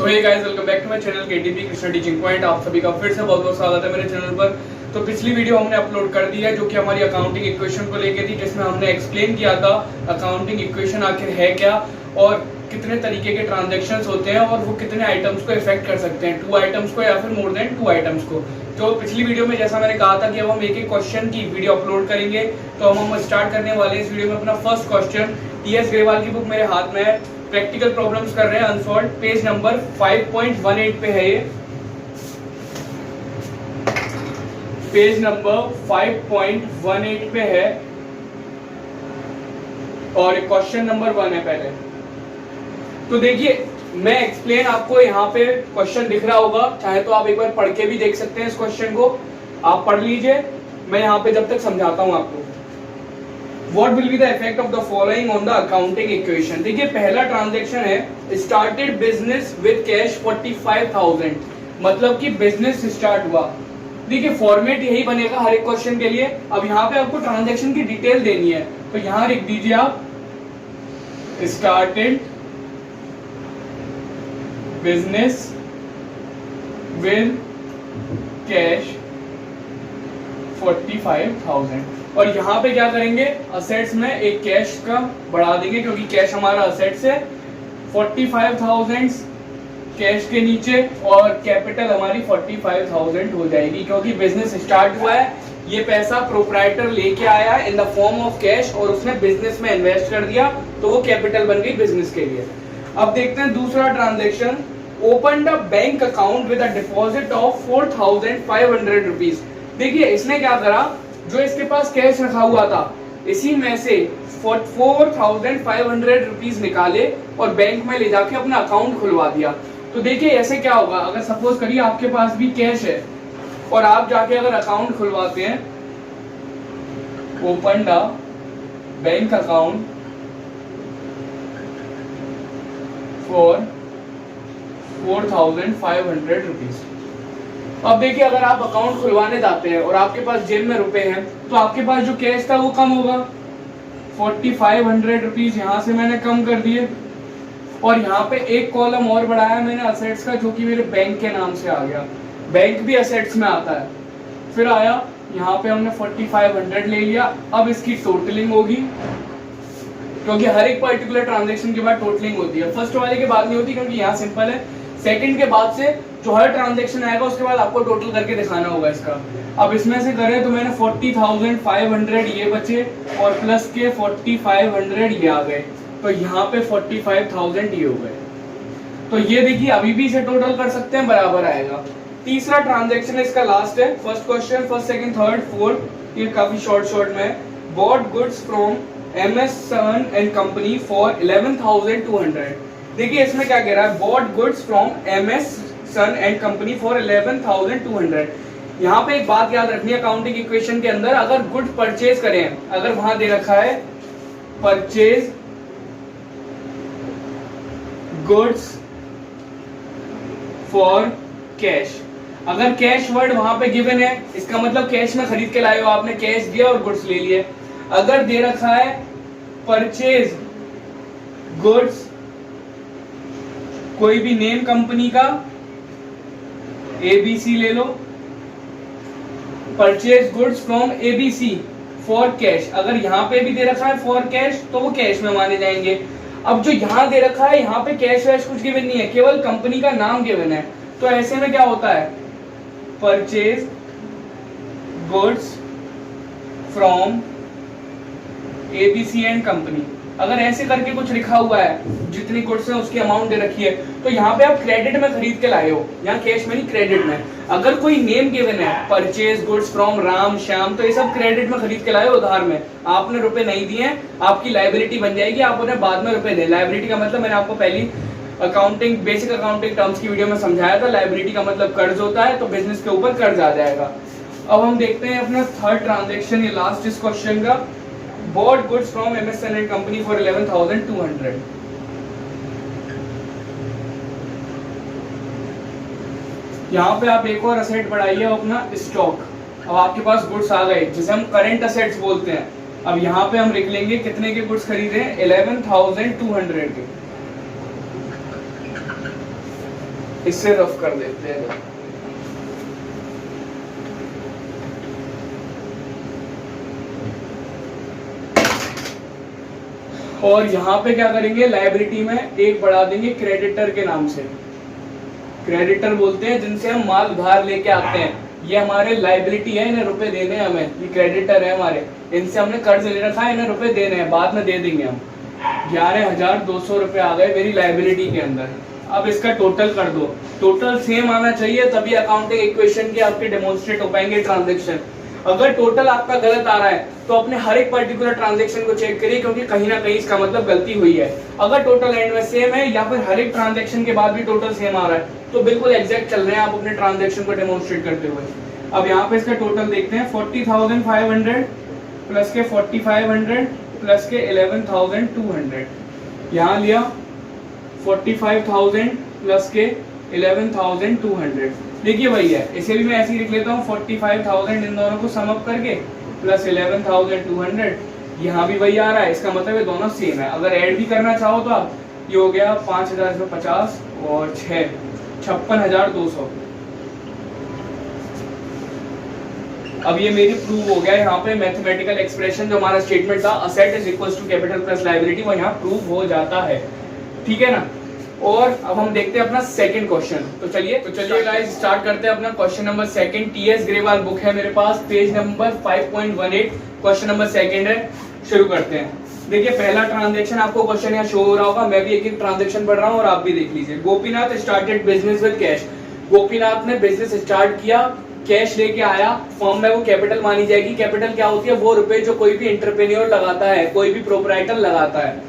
Hey guys, welcome back to my channel KTP Krishna teaching point. आप सभी का फिर से बहुत बहुत स्वागत है मेरे चैनल पर। तो पिछली वीडियो हमने अपलोड कर दी है जो कि हमारी अकाउंटिंग इक्वेशन को लेके थी, जिसमें हमने एक्सप्लेन किया था अकाउंटिंग इक्वेशन आखिर है क्या और कितने तरीके के ट्रांजैक्शंस होते हैं और वो कितने आइटम्स को इफेक्ट कर सकते हैं, 2 आइटम्स को या फिर मोर देन 2 आइटम्स को। तो पिछली वीडियो में जैसा मैंने कहा था कि अब हम एक एक क्वेश्चन की वीडियो अपलोड करेंगे, तो हम स्टार्ट करने वाले हैं इस वीडियो में अपना फर्स्ट क्वेश्चन। टीएस ग्रेवाल की बुक मेरे हाथ में है, प्रैक्टिकल प्रॉब्लम्स कर रहे हैं अनसॉल्व, पेज नंबर 5.18 पे है ये, पेज नंबर 5.18 पे है और क्वेश्चन नंबर 1 है पहले। तो देखिए, मैं एक्सप्लेन आपको यहाँ पे क्वेश्चन दिख रहा होगा, चाहे तो आप एक बार पढ़ के भी देख सकते हैं इस क्वेश्चन को, आप पढ़ लीजिए, मैं यहाँ पे जब तक समझाता हूँ आपको। What will be the effect of the following on the accounting equation? देखिए, पहला ट्रांजैक्शन है started business with cash 45,000, मतलब कि बिजनेस स्टार्ट हुआ। देखिए, फॉर्मेट यही बनेगा हर एक क्वेश्चन के लिए। अब यहाँ पे आपको ट्रांजैक्शन की डिटेल देनी है, तो यहाँ लिख दीजिए आप started business with cash 45,000 और यहाँ पे क्या करेंगे, असेट्स में एक कैश का बढ़ा देंगे क्योंकि कैश हमारा असेट्स है। 45,000 कैश के नीचे और कैपिटल हमारी 45,000 हो जाएगी क्योंकि बिजनेस स्टार्ट हुआ है। ये पैसा प्रोप्राइटर लेके आया है in the form of cash और उसने बिजनेस में इन्वेस्ट कर दिया, तो वो कैपिटल बन गई बिजनेस के लिए। अब देखते हैं दूसरा transaction, open the bank account with a deposit of 4,500 rupees. देखिए, इसने क्या करा, जो इसके पास कैश रखा हुआ था इसी में से 4,500 रुपीज निकाले और बैंक में ले जाके अपना अकाउंट खुलवा दिया। तो देखिए, ऐसे क्या होगा, अगर सपोज करिए आपके पास भी कैश है और आप जाके अगर अकाउंट खुलवाते हैं, open the bank account for 4,500 rupees. अब देखिए, अगर आप अकाउंट खुलवाने जाते हैं और आपके पास जेब में रुपए हैं, तो आपके पास जो कैश था वो कम होगा। 4,500 रुपीज यहाँ से मैंने कम कर दिए और यहाँ पे एक कॉलम और बढ़ाया मैंने असेट्स का, जो कि मेरे बैंक के नाम से आ गया। बैंक भी असेट्स में आता है। फिर आया यहाँ पे हमने 4,500 ले लिया। अब इसकी टोटलिंग होगी क्योंकि हर एक पर्टिकुलर ट्रांजेक्शन के बाद टोटलिंग होती है। फर्स्ट वाले के बाद नहीं होती क्योंकि यहाँ सिंपल है। सेकंड के बाद से जो हर ट्रांजैक्शन आएगा उसके बाद आपको टोटल करके दिखाना होगा इसका। अब इसमें से करें तो मैंने 40,500 ये बचे और प्लस के 4,500 ये आ गए, तो यहाँ पे 45,000 ये हो गए। तो ये देखिए, अभी भी इसे टोटल कर सकते हैं, बराबर आएगा। तीसरा ट्रांजैक्शन इसका लास्ट है, first question, first second third fourth, ये काफी शॉर्ट में। Bought goods from MS Sun and Company for 11,200। देखिए, इसमें क्या कह रहा है, bought goods from MS Sun and Company for 11,200। यहाँ पे एक बात याद रखनी है, अकाउंटिंग इक्वेशन के अंदर अगर गुड परचेज करें, अगर वहां दे रखा है परचेज गुड्स फॉर कैश, अगर कैश वर्ड वहां पे गिवन है, इसका मतलब कैश में खरीद के लाए हो, आपने कैश दिया और गुड्स ले लिए। अगर दे रखा है परचेज गुड्स, कोई भी नेम कंपनी का, ABC ले लो, purchase goods from ABC for cash, अगर यहाँ पे भी दे रखा है फॉर कैश तो वो कैश में माने जाएंगे। अब जो यहाँ दे रखा है, यहाँ पे कैश वैश कुछ गिवन नहीं है, केवल कंपनी का नाम गिवन है, तो ऐसे में क्या होता है, purchase goods from ABC and company. अगर ऐसे करके कुछ लिखा हुआ है, जितनी गुड्स है उसकी अमाउंट दे रखी है, तो यहाँ पे आप क्रेडिट में खरीद के लाए हो, यहाँ कैश में नहीं, क्रेडिट में। अगर कोई नेम गिवन है, purchase goods from Ram Shyam, तो ये सब क्रेडिट में खरीद के लाए हो, उधार में। आपने रुपए नहीं दिए, आपकी लायबिलिटी बन जाएगी, आप उन्हें बाद में रुपए दें। लायबिलिटी का मतलब मैंने आपको पहली अकाउंटिंग बेसिक अकाउंटिंग टर्म्स की वीडियो में समझाया था। लायबिलिटी का मतलब कर्ज होता है, तो बिजनेस के ऊपर कर्ज आ जाएगा। अब हम देखते हैं अपना थर्ड ट्रांजेक्शन, ये लास्ट इस क्वेश्चन का, bought goods from MS Sun and Company for 11,200। यहाँ पे आप एक और असेट बढ़ाइए अपना स्टॉक। अब आपके पास गुड्स आ गए जिसे हम करंट असेट्स बोलते हैं। अब यहाँ पे हम लिख लेंगे कितने के गुड्स खरीदे, 11,200 के। इससे रफ कर देते हैं। और यहाँ पे क्या करेंगे, लायबिलिटी में एक बढ़ा देंगे क्रेडिटर के नाम से। क्रेडिटर बोलते हैं जिनसे हम माल उधार लेके आते हैं, ये हमारे लायबिलिटी है, इन्हें रुपए देने हैं हमें, ये क्रेडिटर है हमारे, इनसे हमने कर्ज ले रखा है, इन्हें रुपए देने हैं, बाद में दे देंगे हम। 11,200 रुपए आ गए मेरी लायबिलिटी के अंदर। अब इसका टोटल कर दो, टोटल सेम आना चाहिए, तभी अकाउंटिंग इक्वेशन के आपके डेमोन्स्ट्रेट हो पाएंगे ट्रांजेक्शन। अगर टोटल आपका गलत आ रहा है तो अपने हर एक पर्टिकुलर ट्रांजेक्शन को चेक करिए, क्योंकि कहीं ना कहीं इसका मतलब गलती हुई है। अगर टोटल एंड में सेम है या फिर हर एक ट्रांजेक्शन के बाद भी टोटल सेम आ रहा है तो बिल्कुल एग्जैक्ट चल रहे हैं आप अपने ट्रांजेक्शन को डेमोन्स्ट्रेट करते हुए। अब यहाँ पे इसका टोटल देखते हैं, 40,500 प्लस के 4,500 प्लस के 11,200। यहाँ लिया 45,000 प्लस के 11,200। देखिए वही है, इसे भी मैं ऐसे ही लिख लेता हूँ, 45,000 इन दोनों को सम अप करके प्लस 11,200, यहाँ भी वही आ रहा है, इसका मतलब ये दोनों सेम है। अगर ऐड भी करना चाहो तो आप, ये हो गया 5,050 और 6 56,200। अब ये मेरी प्रूव हो गया, यहाँ पे मैथमेटिकल एक्सप्रेशन जो हमारा स्टेटमेंट था asset is equals to capital plus liability, वो यहाँ प्रूव हो जाता है, ठीक है ना। और अब हम देखते हैं अपना सेकंड क्वेश्चन। तो चलिए गाइस स्टार्ट करते हैं अपना question number second. TS Grewal book है मेरे पास, page number 5.18, question number second है। शुरू करते हैं। देखिए पहला ट्रांजैक्शन आपको क्वेश्चन यहाँ शो हो रहा होगा, मैं भी एक एक ट्रांजैक्शन पढ़ रहा हूँ और आप भी देख लीजिए। Gopinath started business with cash. Gopinath ने बिजनेस स्टार्ट किया, कैश लेके आया, फर्म में वो कैपिटल मानी जाएगी। कैपिटल क्या होती है, वो रुपए जो कोई भी एंटरप्रेन्योर लगाता है, कोई भी प्रोपराइटर लगाता है।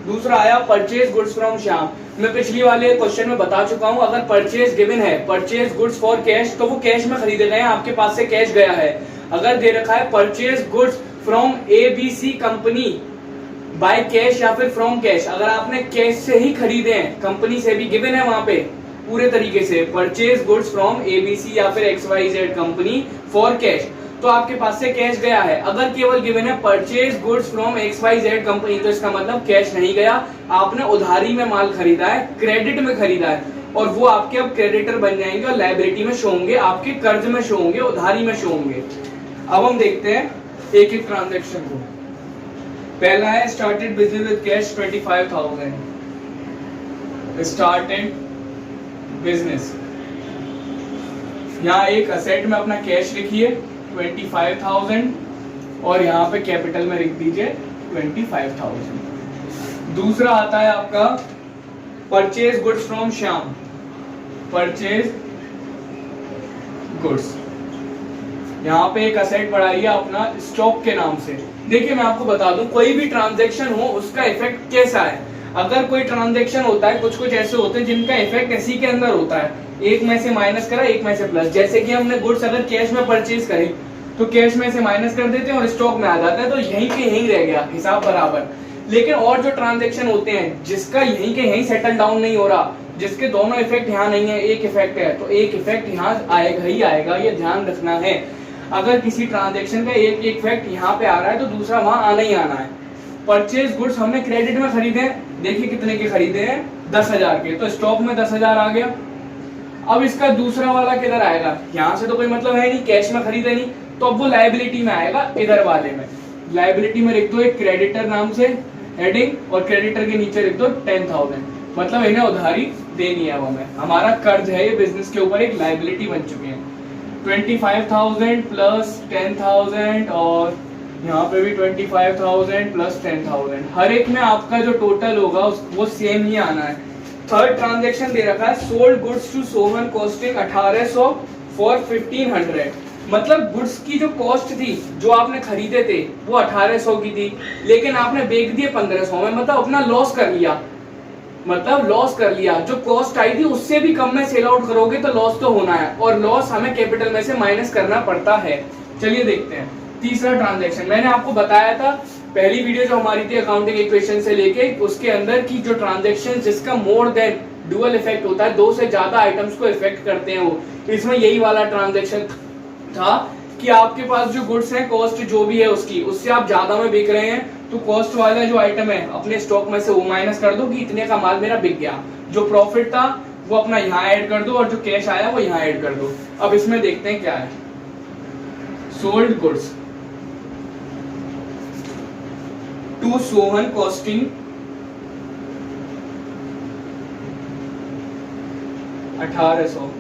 दूसरा आया परचेज गुड्स फ्रॉम श्याम। मैं पिछली वाले क्वेश्चन में बता चुका हूं, अगर परचेज गिवन है, परचेज गुड्स फॉर कैश, तो वो कैश में खरीदे गए हैं, आपके पास से कैश गया है। अगर दे रखा है purchase goods from ABC company by cash या फिर फ्रॉम कैश, अगर आपने कैश से ही खरीदे हैं, कंपनी से भी गिवन है वहां पे पूरे तरीके से, परचेज गुड्स फ्रॉम एबीसी या फिर XYZ कंपनी फॉर कैश, तो आपके पास से कैश गया है। अगर केवल गिवन है purchase goods from XYZ company, तो इसका मतलब कैश नहीं गया, आपने उधारी में माल खरीदा है, क्रेडिट में खरीदा है, और वो आपके अब क्रेडिटर बन जाएंगे और लायबिलिटी में शो होंगे, आपके कर्ज में शो होंगे, उधारी में शो होंगे। अब हम देखते हैं एक एक ट्रांजेक्शन को। पहला है started business with cash 25,000। Started business, यहाँ एक असेट में अपना कैश लिखिए 25,000 और यहाँ पे कैपिटल में लिख दीजिए 25,000। दूसरा आता है आपका purchase goods from Shyam. Purchase goods, यहाँ पे एक असेट बढ़ाइए अपना स्टॉक के नाम से। देखिए मैं आपको बता दूं, कोई भी ट्रांजैक्शन हो उसका इफेक्ट कैसा है। अगर कोई ट्रांजैक्शन होता है, कुछ कुछ ऐसे होते हैं जिनका इफेक्ट इसी के अंदर होता है, एक में से माइनस करा, एक में से प्लस। जैसे कि हमने गुड्स अगर कैश में परचेज करें तो कैश में से माइनस कर देते हैं और स्टॉक में आ जाता है, तो यहीं के यहीं रह गया हिसाब बराबर। लेकिन और जो ट्रांजैक्शन होते हैं जिसका यहीं के यहीं सेटल डाउन नहीं हो रहा, जिसके दोनों इफेक्ट यहाँ नहीं है, एक इफेक्ट है, तो एक इफेक्ट यहाँ आएगा ही आएगा, ये ध्यान रखना है। अगर किसी ट्रांजैक्शन का एक इफेक्ट यहाँ पे आ रहा है तो दूसरा वहां आना ही आना है। परचेज गुड्स हमने क्रेडिट में खरीदे हैं, देखिए कितने के खरीदे हैं, 10,000 के, तो स्टॉक में 10,000 आ गया। अब इसका दूसरा वाला किधर आएगा, यहाँ से तो कोई मतलब है नहीं, कैश में खरीदे नहीं, तो अब वो लायबिलिटी में आएगा, इधर वाले में। लायबिलिटी में लिख दो एक क्रेडिटर नाम से हेडिंग, और क्रेडिटर के नीचे लिख दो 10,000, मतलब इन्हें उधारी देनी है वो हमें, हमारा कर्ज है ये बिजनेस के ऊपर, एक लायबिलिटी बन चुकी है। 25,000 प्लस 10,000 और यहाँ पे भी 25,000 प्लस 10,000, हर एक में आपका जो टोटल होगा वो सेम ही आना है। थर्ड ट्रांजैक्शन दे रखा है sold goods to Sohan costing 1800 for 1500, मतलब गुड्स की जो कॉस्ट थी जो आपने खरीदे थे वो 1800 की थी, लेकिन आपने बेच दिए 1500 में, मतलब अपना लॉस कर लिया, मतलब लॉस कर लिया। जो कॉस्ट आई थी उससे भी कम में सेल आउट करोगे तो लॉस तो होना है, और लॉस हमें कैपिटल में से माइनस करना पड़ता है। चलिए देखते हैं तीसरा ट्रांजैक्शन। मैंने आपको बताया था पहली वीडियो जो हमारी थी अकाउंटिंग इक्वेशन से लेके, उसके अंदर की जो ट्रांजैक्शन जिसका मोर देन डुअल इफेक्ट होता है, दो से ज्यादा आइटम्स को इफेक्ट करते हैं वो, इसमें यही वाला ट्रांजैक्शन था कि आपके पास जो गुड्स है, कॉस्ट जो भी है उसकी, उससे आप ज्यादा में बिक रहे हैं, तो कॉस्ट वाला जो आइटम है अपने स्टॉक में से वो माइनस कर दो कि इतने का माल मेरा बिक गया। जो प्रॉफिट था वो अपना यहाँ ऐड कर दो और जो कैश आया वो यहाँ ऐड कर दो। अब इसमें देखते हैं क्या है। Sold goods to Sohan costing 1800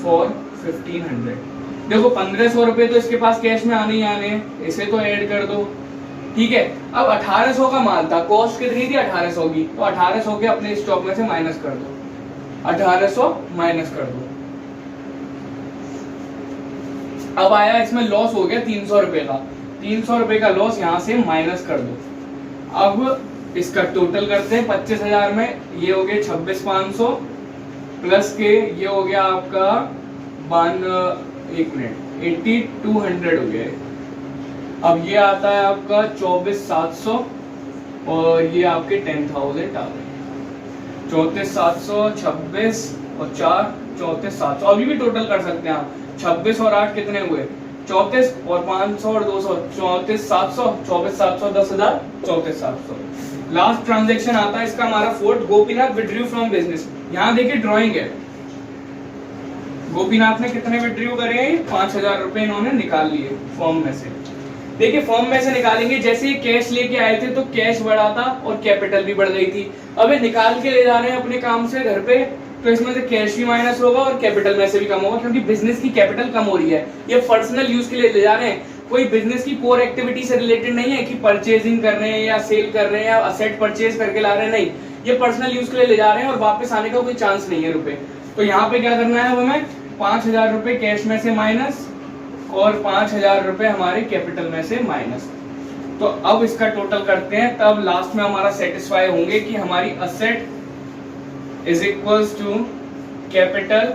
for 1500। देखो 1500 रुपए तो इसके पास कैश में आने ही आने, इसे तो ऐड कर दो, ठीक है। अब 1800 का माल था, कॉस्ट कितनी थी 1800 की, तो 1800 के अपने स्टॉक में से माइनस कर दो, 1800 माइनस कर दो। अब आया इसमें लॉस हो गया 300 रुपए का, 300 रुपए का लॉस यहां से माइनस कर दो। अब इसका टोटल करते हैं 25,000 में, ये हो गया 26,500 प्लस के ये हो गया आपका 8200 हो गया। अब ये आता है आपका 24,700 और ये आपके 10,000 आ गए। 34,700 26 और 4 34,700। अभी भी टोटल कर सकते हैं आप, 26 और 8 कितने हुए 34 और 500 और 200 34,700 24,700 10,000 34,700। लास्ट ट्रांजैक्शन आता है इसका हमारा fourth, Gopinath withdrew from business. यहाँ देखिए ड्रॉइंग है, गोपीनाथ ने कितने विड्रू करे हैं 5,000 रुपए इन्होंने निकाल लिए फॉर्म में से। देखिए फॉर्म में से निकालेंगे, जैसे ये कैश लेके आए थे तो कैश बढ़ा था और कैपिटल भी बढ़ गई थी। अब ये निकाल के ले जा रहे हैं अपने काम से घर पे, तो इसमें से कैश भी माइनस होगा और कैपिटल में से भी कम होगा, क्योंकि बिजनेस की कैपिटल कम हो रही है। ये पर्सनल यूज के लिए ले जा रहे हैं, कोई बिजनेस की कोर एक्टिविटी से रिलेटेड नहीं है कि परचेजिंग कर रहे हैं या सेल कर रहे हैं या असेट परचेज करके ला रहे हैं, नहीं, ये पर्सनल यूज के लिए ले जा रहे हैं और वापस आने का कोई चांस नहीं है रुपए। तो यहाँ पे क्या करना है हमें 5,000 रुपए कैश में से माइनस और 5,000 रुपए हमारे कैपिटल में से माइनस। तो अब इसका टोटल करते हैं, तब लास्ट में हमारा सेटिस्फाई होंगे कि हमारी asset is equals to capital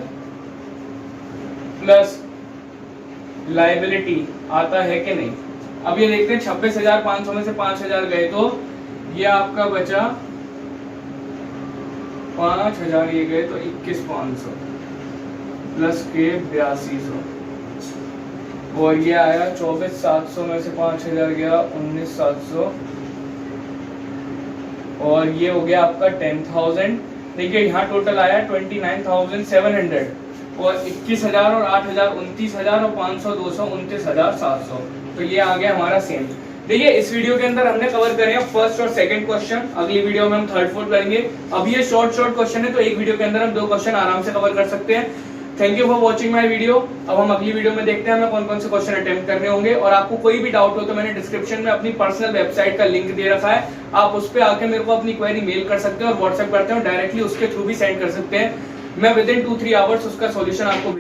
plus liability आता है कि नहीं। अब ये देखते हैं 26,500 में से 5,000 गए तो ये आपका बचा 5,000, ये गए तो 21,500 प्लस के 8200 और ये आया 24,700 में से 5,000 गया 19,700 और ये हो गया आपका 10,000। देखिए यहाँ टोटल आया 29,700 और 21,000 और 8,000 29,000 और 500 200 29,700। तो ये आ गया हमारा सेम। देखिए इस वीडियो के अंदर हमने कवर करे हैं फर्स्ट और सेकंड क्वेश्चन, अगली वीडियो में हम थर्ड फोर्थ करेंगे। अब ये शॉर्ट क्वेश्चन है तो एक वीडियो के अंदर हम 2 क्वेश्चन आराम से कवर कर सकते हैं। Thank you for watching my video. अब हम अगली वीडियो में देखते हैं हमें कौन कौन से क्वेश्चन अटेम्प्ट करने होंगे। और आपको कोई भी डाउट हो तो मैंने डिस्क्रिप्शन में अपनी पर्सनल वेबसाइट का लिंक दे रखा है, आप उस पर आके मेरे को अपनी क्वेरी मेल कर सकते हैं और व्हाट्सएप करते हैं, डायरेक्टली उसके थ्रू भी सेंड कर सकते हैं। मैं विद इन 2-3 आवर्स उसका सॉल्यूशन आपको